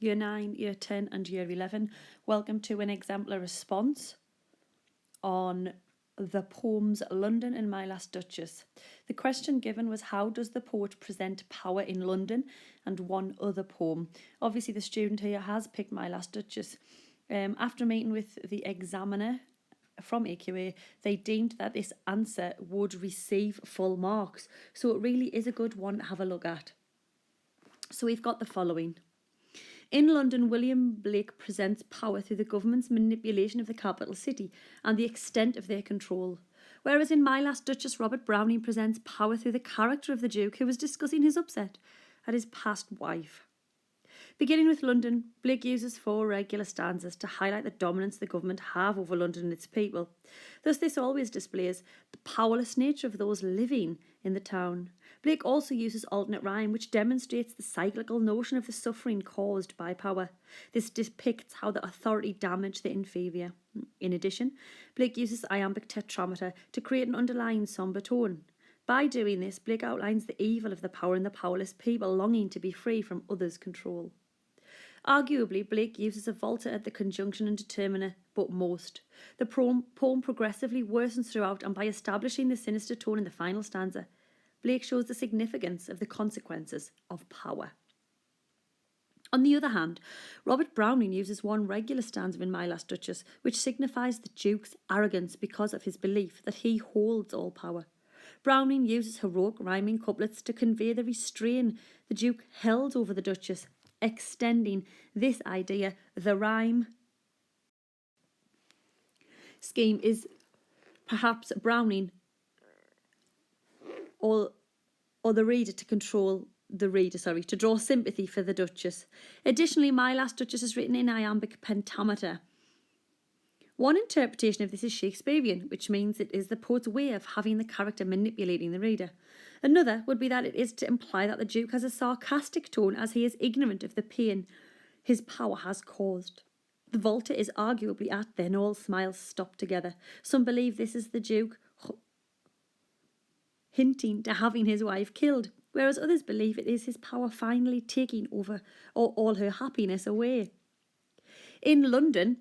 Year 9, Year 10 and Year 11. Welcome to an exemplar response on the poems London and My Last Duchess. The question given was, how does the poet present power in London, and one other poem. Obviously the student here has picked My Last Duchess. After meeting with the examiner from AQA, they deemed that this answer would receive full marks. So it really is a good one to have a look at. So we've got the following. In London, William Blake presents power through the government's manipulation of the capital city and the extent of their control. Whereas in My Last Duchess, Robert Browning presents power through the character of the Duke, who was discussing his upset at his past wife. Beginning with London, Blake uses 4 regular stanzas to highlight the dominance the government have over London and its people. Thus, this always displays the powerless nature of those living in the town. Blake also uses alternate rhyme, which demonstrates the cyclical notion of the suffering caused by power. This depicts how the authority damaged the inferior. In addition, Blake uses iambic tetrameter to create an underlying sombre tone. By doing this, Blake outlines the evil of the power and the powerless people longing to be free from others' control. Arguably, Blake uses a volta at the conjunction and determiner, but most. The poem progressively worsens throughout, and by establishing the sinister tone in the final stanza, Blake shows the significance of the consequences of power. On the other hand, Robert Browning uses 1 regular stanza in My Last Duchess, which signifies the Duke's arrogance because of his belief that he holds all power. Browning uses heroic rhyming couplets to convey the restraint the Duke held over the Duchess, extending this idea. The rhyme scheme is perhaps Browning or the reader to draw sympathy for the Duchess. Additionally, My Last Duchess is written in iambic pentameter. One interpretation of this is Shakespearean, which means it is the poet's way of having the character manipulating the reader. Another would be that it is to imply that the Duke has a sarcastic tone, as he is ignorant of the pain his power has caused. The volta is arguably at, then all smiles stop together. Some believe this is the Duke hinting to having his wife killed, whereas others believe it is his power finally taking over all her happiness away. In London,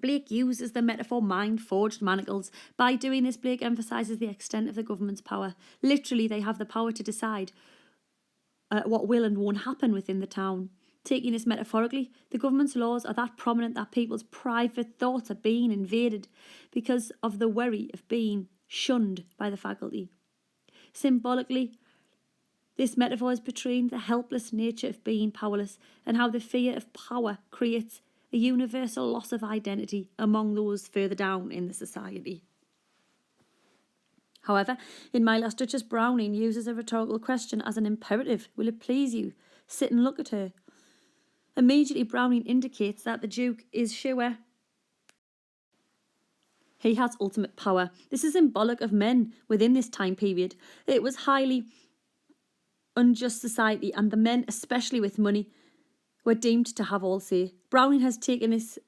Blake uses the metaphor mind-forged manacles. By doing this, Blake emphasises the extent of the government's power. Literally, they have the power to decide what will and won't happen within the town. Taking this metaphorically, the government's laws are that prominent that people's private thoughts are being invaded because of the worry of being shunned by the faculty. Symbolically, this metaphor is portraying the helpless nature of being powerless and how the fear of power creates a universal loss of identity among those further down in the society. However, in My Last Duchess, Browning uses a rhetorical question as an imperative. Will it please you? Sit and look at her. Immediately, Browning indicates that the Duke is sure he has ultimate power. This is symbolic of men within this time period. It was highly unjust society, and the men, especially with money, were deemed to have all say. Browning has taken this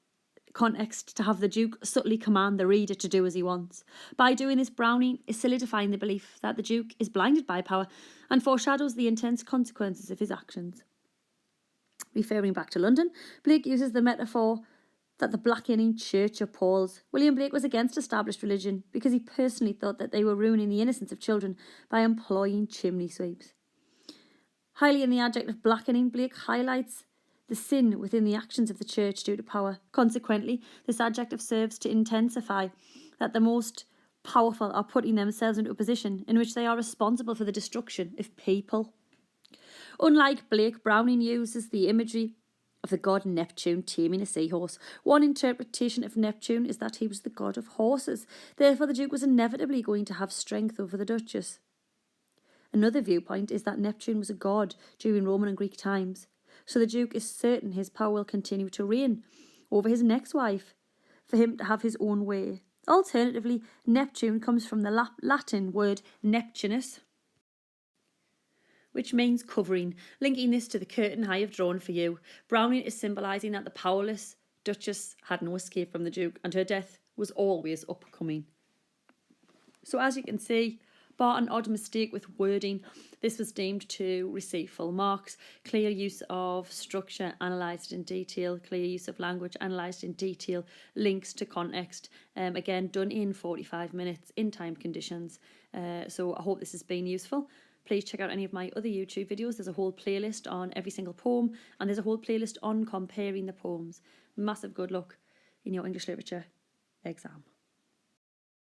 context to have the Duke subtly command the reader to do as he wants. By doing this, Browning is solidifying the belief that the Duke is blinded by power and foreshadows the intense consequences of his actions. Referring back to London, Blake uses the metaphor that the blackening church appalls. William Blake was against established religion because he personally thought that they were ruining the innocence of children by employing chimney sweeps. Highly in the adjective blackening, Blake highlights the sin within the actions of the church due to power. Consequently, this adjective serves to intensify that the most powerful are putting themselves into a position in which they are responsible for the destruction of people. Unlike Blake, Browning uses the imagery of the god Neptune taming a seahorse. One interpretation of Neptune is that he was the god of horses. Therefore, the Duke was inevitably going to have strength over the Duchess. Another viewpoint is that Neptune was a god during Roman and Greek times. So the Duke is certain his power will continue to reign over his next wife, for him to have his own way. Alternatively, Neptune comes from the Latin word Neptunus, which means covering. Linking this to the curtain I have drawn for you, Browning is symbolising that the powerless Duchess had no escape from the Duke, and her death was always upcoming. So as you can see, Bar an odd mistake with wording, this was deemed to receive full marks. Clear use of structure analysed in detail, clear use of language analysed in detail, links to context, again done in 45 minutes in timed conditions. So I hope this has been useful. Please check out any of my other YouTube videos. There's a whole playlist on every single poem, and there's a whole playlist on comparing the poems. Massive good luck in your English literature exam.